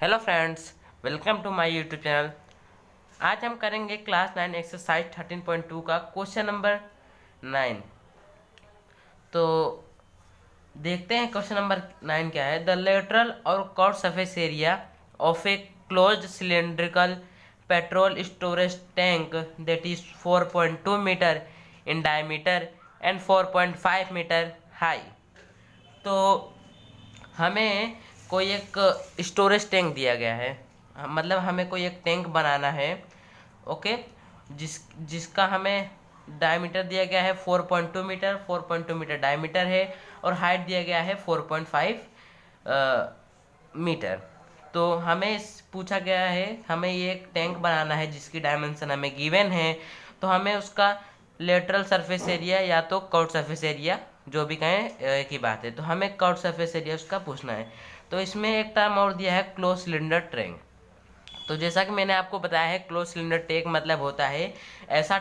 Hello friends, welcome to my YouTube channel. आज हम करेंगे क्लास 9 एक्सरसाइज 13.2 का क्वेश्चन नंबर 9। तो देखते हैं क्वेश्चन नंबर 9 क्या है। द लेटरल और curved surface area of a closed cylindrical petrol storage tank that is 4.2 metre in diameter and 4.5 metre high. तो हमें कोई एक स्टोरेज टैंक दिया गया है, मतलब हमें कोई एक टैंक बनाना है। ओके, जिसका हमें डायमीटर दिया गया है 4.2 मीटर, 4.2 मीटर डायमीटर है और हाइट दिया गया है 4.5 मीटर। तो हमें पूछा गया है, हमें ये एक टैंक बनाना है जिसकी डायमेंशन हमें गिवन है। तो हमें उसका लेटरल सरफेस एरिया या तो कर्व्ड सरफेस एरिया, जो भी कहें एक ही बात है। तो हमें कर्व्ड सरफेस एरिया उसका पूछना है। तो इसमें एक टर्म और दिया है क्लोज सिलेंडर टैंक। तो जैसा कि मैंने आपको बताया है, क्लोज सिलेंडर टैंक मतलब होता है ऐसा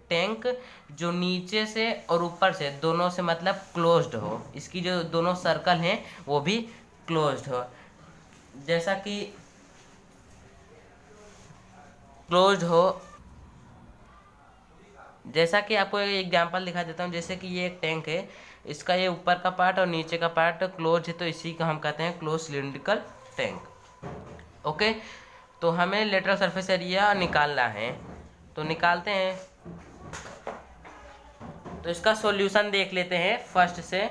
टैंक जो नीचे से और ऊपर से दोनों से मतलब क्लोज्ड हो, इसकी जो दोनों सर्कल हैं वो भी क्लोज्ड हो। जैसा कि क्लोज्ड हो, जैसा कि आपको एक एग्जांपल दिखा देता हूँ। जैसे कि ये एक टैंक है, इसका ये ऊपर का पार्ट और नीचे का पार्ट क्लोज है, तो इसी का हम कहते हैं क्लोज सिलिंड्रिकल टैंक। ओके, तो हमें लेटरल सरफेस एरिया निकालना है, तो निकालते हैं। तो इसका सॉल्यूशन देख लेते हैं फर्स्ट से।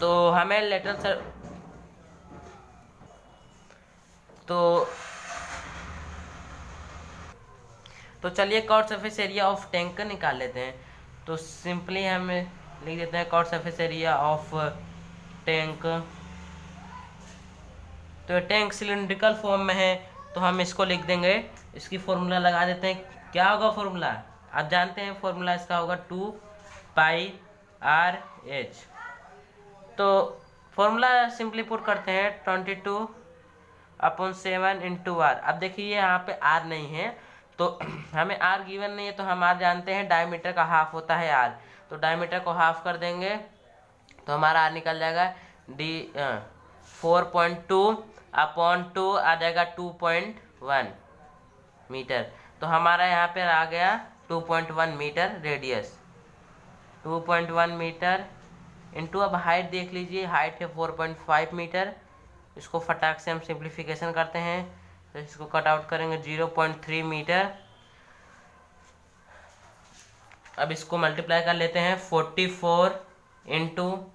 तो हमें लेटरल सर तो चलिए curved surface area of tank का निकाल लेते हैं। तो सिंपली हम लिख देते हैं curved surface area of tank. तो टैंक सिलिंड्रिकल फॉर्म में है, तो हम इसको लिख देंगे, इसकी फॉर्मूला लगा देते हैं। क्या होगा फॉर्मूला, आप जानते हैं फॉर्मूला इसका होगा 2πRH। तो फॉर्मूला सिंपली पुट करते हैं 22/7 इंटू आर। अब देखिए यहाँ पे आर नहीं है, तो हमें आर गिवन नहीं है, तो हम आर जानते हैं डायमीटर का हाफ होता है आर। तो डायमीटर को हाफ कर देंगे तो हमारा आर निकल जाएगा 4.2/2 आ जाएगा 2.1 मीटर। तो हमारा यहाँ पे आ गया 2.1 मीटर रेडियस, 2.1 मीटर इंटू, अब हाइट देख लीजिए, हाइट है 4.5 मीटर। इसको फटाक से हम सिंप्लीफिकेशन करते हैं, तो इसको कट आउट करेंगे 0.3 मीटर। अब इसको मल्टीप्लाई कर लेते हैं 44 इंटू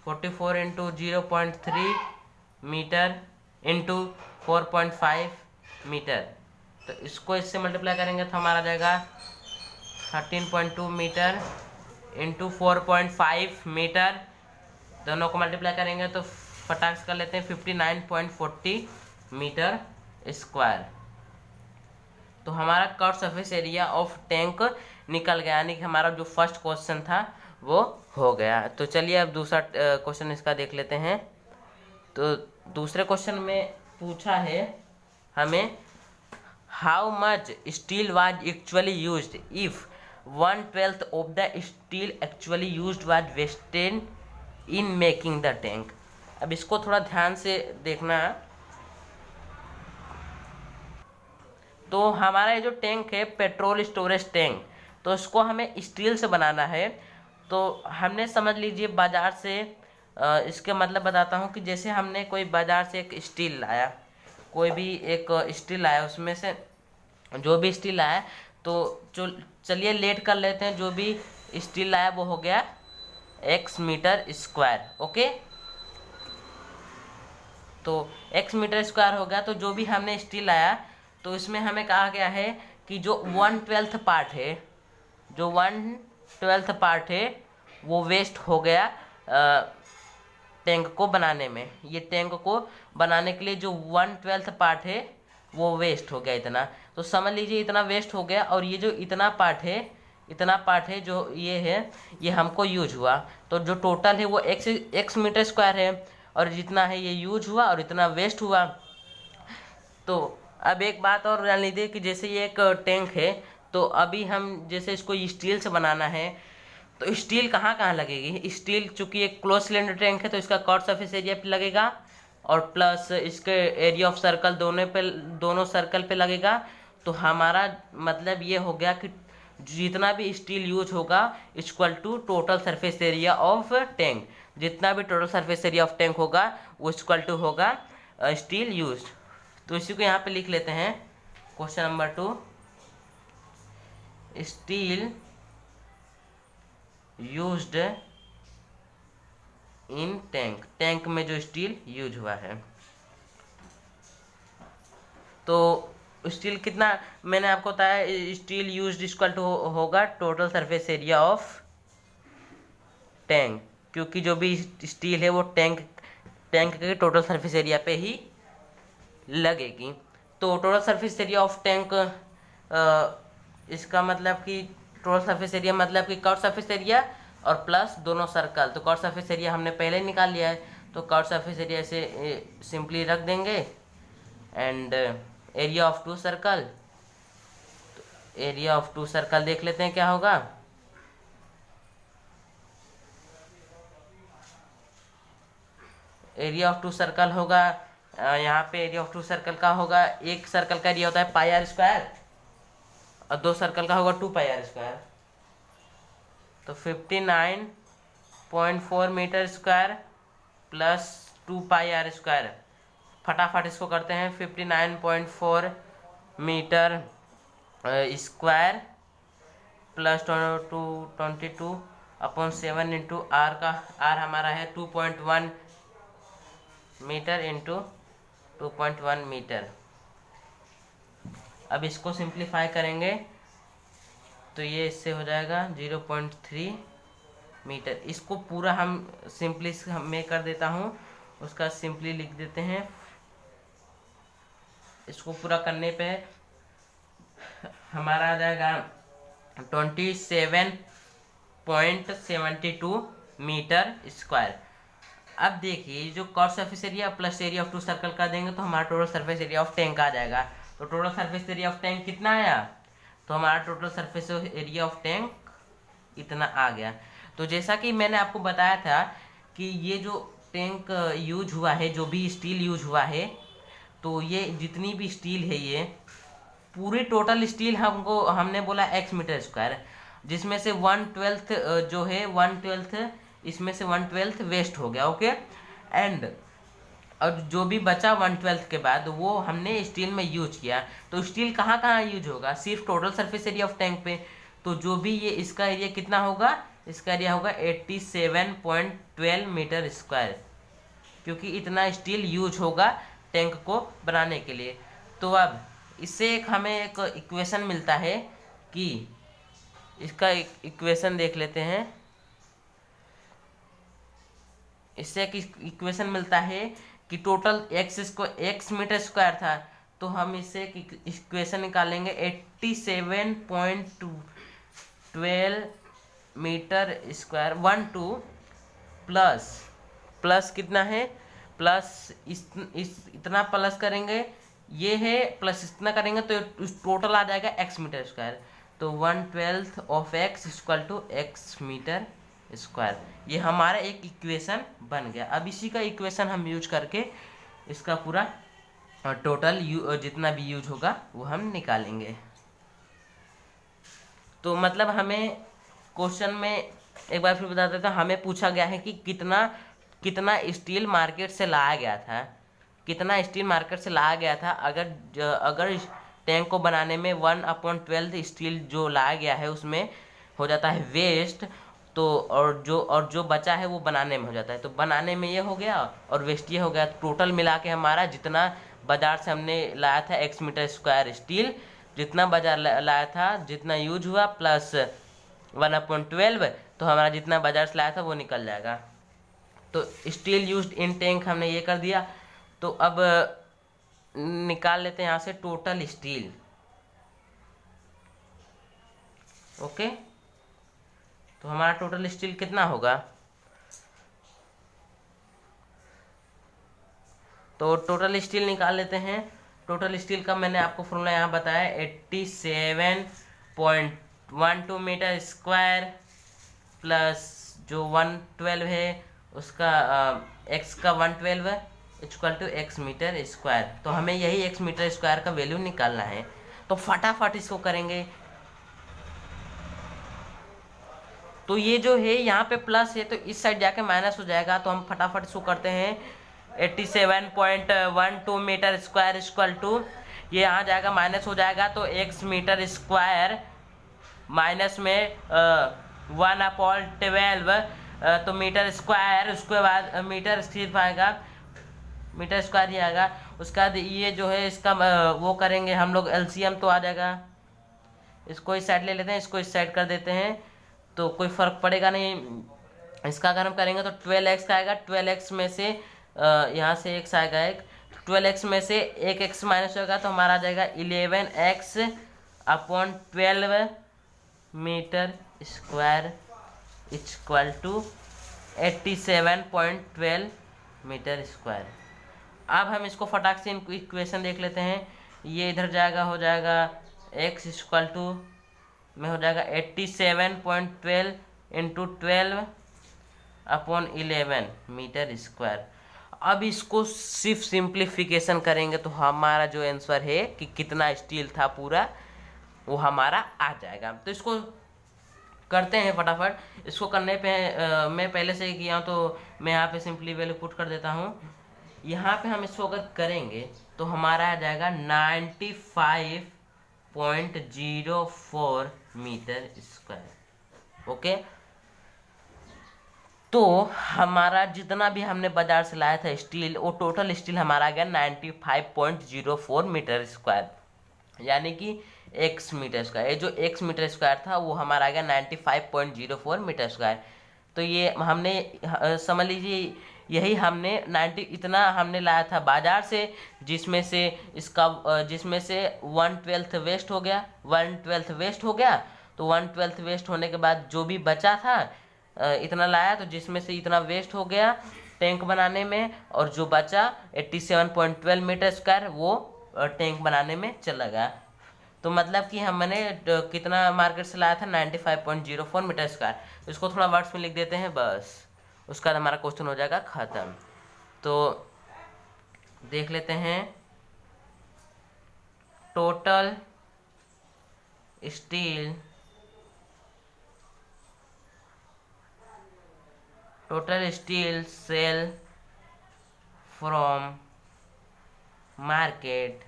0.3 मीटर इंटू 4.5 मीटर। तो इसको इससे मल्टीप्लाई करेंगे तो हमारा जाएगा 13.2 मीटर इंटू 4.5 मीटर। दोनों को मल्टीप्लाई करेंगे तो फटाक से कर लेते हैं 59.40 मीटर स्क्वायर। तो हमारा curved surface area of tank निकल गया, यानी कि हमारा जो फर्स्ट क्वेश्चन था वो हो गया। तो चलिए अब दूसरा क्वेश्चन इसका देख लेते हैं। तो दूसरे क्वेश्चन में पूछा है हमें, how much steel was actually used if 1/12 of the steel actually used was wasted in making the tank. अब इसको थोड़ा ध्यान से देखना। तो हमारा ये जो टैंक है पेट्रोल स्टोरेज टैंक, तो इसको हमें स्टील से बनाना है। तो हमने समझ लीजिए बाज़ार से, इसके मतलब बताता हूँ कि जैसे हमने कोई बाज़ार से एक स्टील लाया, कोई भी एक स्टील लाया, उसमें से जो भी स्टील लाया, तो चलिए लेट कर लेते हैं, जो भी स्टील लाया वो हो गया x मीटर स्क्वायर। ओके, तो x मीटर स्क्वायर हो गया। तो जो भी हमने स्टील लाया, तो इसमें हमें कहा गया है कि जो 1/12 पार्ट है, जो 1/12 पार्ट है वो वेस्ट हो गया टैंक को बनाने में। ये टैंक को बनाने के लिए जो 1/12 पार्ट है वो वेस्ट हो गया इतना। तो समझ लीजिए इतना वेस्ट हो गया, और ये जो इतना पार्ट है जो ये है, ये हमको यूज हुआ। तो जो टोटल है वो x मीटर स्क्वायर है, और जितना है ये यूज हुआ और इतना वेस्ट हुआ। तो अब एक बात और जान लीजिए कि जैसे ये एक टैंक है, तो अभी हम जैसे इसको स्टील से बनाना है, तो स्टील कहाँ कहाँ लगेगी, स्टील चूंकि एक क्लोज सिलेंडर टैंक है तो इसका कॉट सरफेस एरिया पे लगेगा और प्लस इसके एरिया ऑफ सर्कल दोनों सर्कल पे लगेगा। तो हमारा मतलब ये हो गया कि जितना भी स्टील यूज होगा equal to total surface area of tank, जितना भी total surface area of tank होगा वो इक्वल टू होगा स्टील यूज। तो इसी को यहाँ पे लिख लेते हैं question number 2, steel used in tank, tank में जो स्टील यूज हुआ है। तो स्टील कितना मैंने आपको बताया, स्टील यूज्ड इक्वल टू होगा total surface area of tank, क्योंकि जो भी स्टील है वो टैंक के टोटल सरफेस एरिया पे ही लगेगी। तो total surface area of tank इसका मतलब कि टोटल सरफेस एरिया मतलब कि कर्व सरफेस एरिया और प्लस दोनों सर्कल। तो कर्व सरफेस एरिया हमने पहले निकाल लिया है, तो कर्व सरफेस एरिया से सिंपली रख देंगे and area of two circle. Area of two circle देख लेते हैं क्या होगा। एरिया ऑफ टू सर्कल होगा यहाँ पे एरिया ऑफ टू सर्कल का होगा, एक सर्कल का एरिया होता है पाई आर स्क्वायर और दो सर्कल का होगा 2 पाई आर स्क्वायर। तो 59.4 metre square plus 2 pi r square, फटाफट इसको करते हैं। 59.4 metre square plus 22/7 into r का, आर हमारा है 2.1 मीटर इंटू 2.1 मीटर। अब इसको सिंप्लीफाई करेंगे तो ये इससे हो जाएगा 0.3 मीटर। इसको पूरा हम सिंपली मैं कर देता हूँ, उसका सिंपली लिख देते हैं। इसको पूरा करने पे हमारा आ जाएगा 27.72 मीटर स्क्वायर। अब देखिए जो curve surface area plus area of two circle कर देंगे तो हमारा total surface area of tank आ जाएगा। तो total surface area of tank कितना आया, तो हमारा total surface area of tank इतना आ गया। तो जैसा कि मैंने आपको बताया था कि ये जो टैंक यूज हुआ है, जो भी स्टील यूज हुआ है, तो ये जितनी भी स्टील है ये पूरी टोटल स्टील हमने बोला x मीटर स्क्वायर, जिसमें से 1/12 जो है 1/12 इसमें से 1/12 वेस्ट हो गया। ओके, एंड और जो भी बचा 1/12 के बाद वो हमने स्टील में यूज किया। तो स्टील कहाँ कहाँ यूज होगा, सिर्फ total surface area of tank पे। तो जो भी ये इसका एरिया कितना होगा, इसका एरिया होगा 87.12 मीटर स्क्वायर, क्योंकि इतना स्टील यूज होगा टैंक को बनाने के लिए। तो अब इससे हमें एक इक्वेशन मिलता है कि इसका इक्वेशन देख लेते हैं। इससे एक इक्वेशन मिलता है कि टोटल x मीटर स्क्वायर था, तो हम इससे एक इक्वेशन निकालेंगे 87.12 मीटर स्क्वायर 12 प्लस कितना है, प्लस इतना प्लस करेंगे, ये है प्लस इतना करेंगे तो टोटल आ जाएगा x मीटर स्क्वायर। तो 1/12 of x equal to x metre square. ये हमारा एक इक्वेशन बन गया। अब इसी का इक्वेशन हम यूज करके इसका पूरा टोटल जितना भी यूज होगा वो हम निकालेंगे। तो मतलब हमें क्वेश्चन में एक बार फिर बता देता हूँ, हमें पूछा गया है कि कितना स्टील मार्केट से लाया गया था, कितना स्टील मार्केट से लाया गया था। अगर टैंक को बनाने में 1/12 स्टील जो लाया गया है उसमें हो जाता है वेस्ट, तो और जो बचा है वो बनाने में हो जाता है। तो बनाने में ये हो गया और वेस्ट ये हो गया। टोटल मिला के हमारा जितना बाजार से हमने लाया था x मीटर स्क्वायर स्टील, जितना बाजार लाया था, जितना यूज हुआ प्लस 1/12, तो हमारा जितना बाजार से लाया था वो निकल जाएगा। तो स्टील यूज्ड इन टैंक हमने ये कर दिया। तो अब निकाल लेते हैं यहाँ से टोटल स्टील। ओके, तो हमारा टोटल स्टील कितना होगा, तो टोटल स्टील निकाल लेते हैं। टोटल स्टील का मैंने आपको फॉर्मूला यहाँ बताया 87.12 मीटर स्क्वायर प्लस जो 112 है उसका x का 112 equal to x metre square. तो हमें यही x मीटर स्क्वायर का वैल्यू निकालना है। तो फटाफट इसको करेंगे। तो ये जो है यहाँ पे प्लस है तो इस साइड जाके माइनस हो जाएगा। तो हम फटाफट इसको करते हैं। 87.12 मीटर स्क्वायर इक्वल टू, ये यहाँ जाएगा माइनस हो जाएगा तो x मीटर स्क्वायर माइनस में 1/12 तो मीटर स्क्वायर, उसके बाद मीटर सिर्फ आएगा, मीटर स्क्वायर ही आएगा। उसके बाद ये जो है इसका वो करेंगे हम लोग एलसीएम, तो आ जाएगा। इसको इस साइड ले लेते हैं, इसको इस साइड कर देते हैं तो कोई फर्क पड़ेगा नहीं। इसका अगर हम करेंगे तो 12x का आएगा। 12x में से यहाँ से x आएगा एक, 12x में से एक x माइनस होगा तो हमारा आ जाएगा 11x/12 metre square equal to 87.12 metre square. अब हम इसको फटाक से इक्वेशन देख लेते हैं। ये इधर जाएगा, हो जाएगा x इक्वल टू में हो जाएगा 87.12 इंटू 12/11 मीटर स्क्वायर। अब इसको सिर्फ सिंप्लीफिकेशन करेंगे तो हमारा जो आंसर है कि कितना स्टील था पूरा वो हमारा आ जाएगा। तो इसको करते हैं फटाफट। इसको करने पे मैं पहले से ही किया हूँ तो मैं यहाँ पे सिंपली वैल्यू पुट कर देता हूँ। यहाँ पे हम इसको अगर करेंगे तो हमारा आ जाएगा 95.04 मीटर स्क्वायर। ओके, तो हमारा जितना भी हमने बाजार से लाया था स्टील, वो टोटल स्टील हमारा आ गया 95.04 मीटर स्क्वायर, यानी कि x मीटर स्क्वायर। ये जो x मीटर स्क्वायर था वो हमारा आ गया 95.04 मीटर स्क्वायर। तो ये हमने समझ लीजिए यही हमने 90 इतना हमने लाया था बाजार से, जिसमें से 1/12 वेस्ट हो गया। 1/12 वेस्ट हो गया तो 1/12 वेस्ट होने के बाद जो भी बचा था इतना लाया, तो जिसमें से इतना वेस्ट हो गया टैंक बनाने में, और जो बचा 87.12 मीटर स्क्वायर वो टैंक बनाने में चला गया। तो मतलब कि हमने कितना मार्केट से लाया था 95.04 मीटर स्क्वायर। इसको थोड़ा वर्ड्स में लिख देते हैं बस, उसका बाद हमारा क्वेश्चन हो जाएगा ख़त्म। तो देख लेते हैं total steel sale from market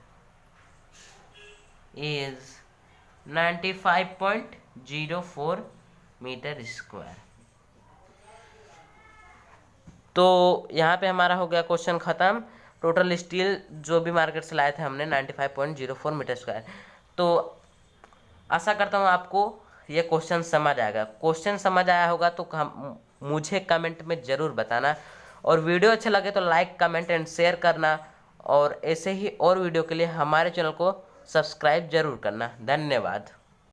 is 95.04 metre square. तो यहाँ पे हमारा हो गया क्वेश्चन ख़त्म। टोटल स्टील जो भी मार्केट से लाए थे हमने 95.04 मीटर स्क्वायर। तो आशा करता हूँ आपको ये क्वेश्चन समझ आएगा। क्वेश्चन समझ आया होगा तो मुझे कमेंट में ज़रूर बताना, और वीडियो अच्छा लगे तो लाइक कमेंट एंड शेयर करना, और ऐसे ही और वीडियो के लिए हमारे चैनल को सब्सक्राइब जरूर करना। धन्यवाद।